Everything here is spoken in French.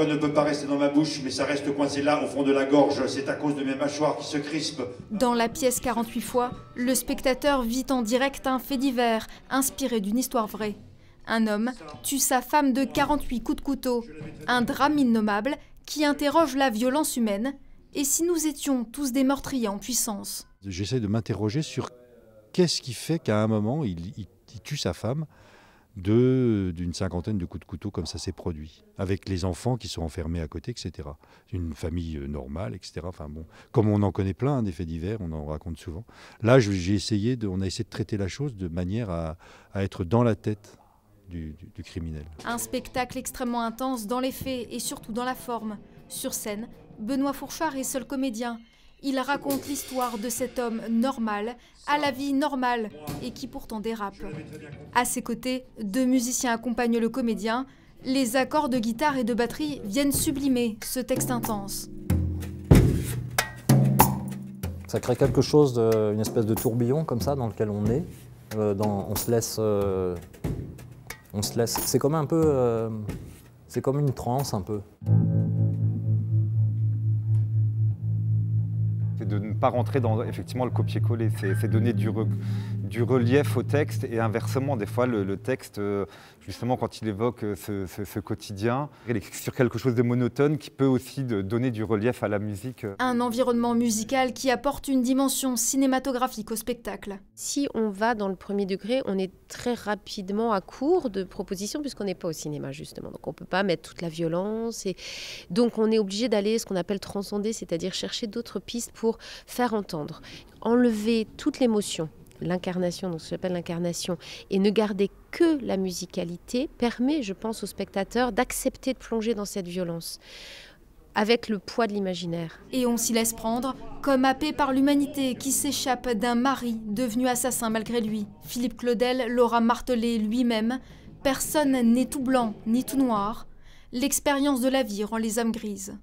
voix ne peut pas rester dans ma bouche, mais ça reste coincé là, au fond de la gorge. C'est à cause de mes mâchoires qui se crispent. Dans la pièce 48 fois, le spectateur vit en direct un fait divers, inspiré d'une histoire vraie. Un homme tue sa femme de 48 coups de couteau. Un drame innommable qui interroge la violence humaine. Et si nous étions tous des meurtriers en puissance? J'essaie de m'interroger sur qu'est-ce qui fait qu'à un moment, il tue sa femme d'une cinquantaine de coups de couteau comme ça s'est produit, avec les enfants qui sont enfermés à côté, etc. Une famille normale, etc. Enfin bon, comme on en connaît plein, des faits divers, on en raconte souvent. Là, on a essayé de traiter la chose de manière à être dans la tête du criminel. Un spectacle extrêmement intense dans les faits et surtout dans la forme. Sur scène, Benoît Fourchard est seul comédien. Il raconte l'histoire de cet homme normal, à la vie normale, et qui pourtant dérape. À ses côtés, 2 musiciens accompagnent le comédien. Les accords de guitare et de batterie viennent sublimer ce texte intense. Ça crée quelque chose, une espèce de tourbillon comme ça dans lequel on est. On se laisse. C'est comme un peu, c'est comme une transe un peu. C'est de ne pas rentrer dans effectivement le copier-coller, c'est donner du relief au texte et inversement, des fois le texte, justement quand il évoque ce quotidien, il est sur quelque chose de monotone qui peut aussi donner du relief à la musique. Un environnement musical qui apporte une dimension cinématographique au spectacle. Si on va dans le premier degré, on est très rapidement à court de propositions puisqu'on n'est pas au cinéma justement. Donc on ne peut pas mettre toute la violence et donc on est obligé d'aller ce qu'on appelle transcender, c'est-à-dire chercher d'autres pistes pour faire entendre, enlever toute l'émotion, l'incarnation, donc ce que j'appelle l'incarnation, et ne garder que la musicalité permet, je pense, au spectateur d'accepter de plonger dans cette violence, avec le poids de l'imaginaire. Et on s'y laisse prendre, comme happé par l'humanité qui s'échappe d'un mari devenu assassin malgré lui. Philippe Claudel l'aura martelé lui-même. Personne n'est tout blanc ni tout noir. L'expérience de la vie rend les âmes grises.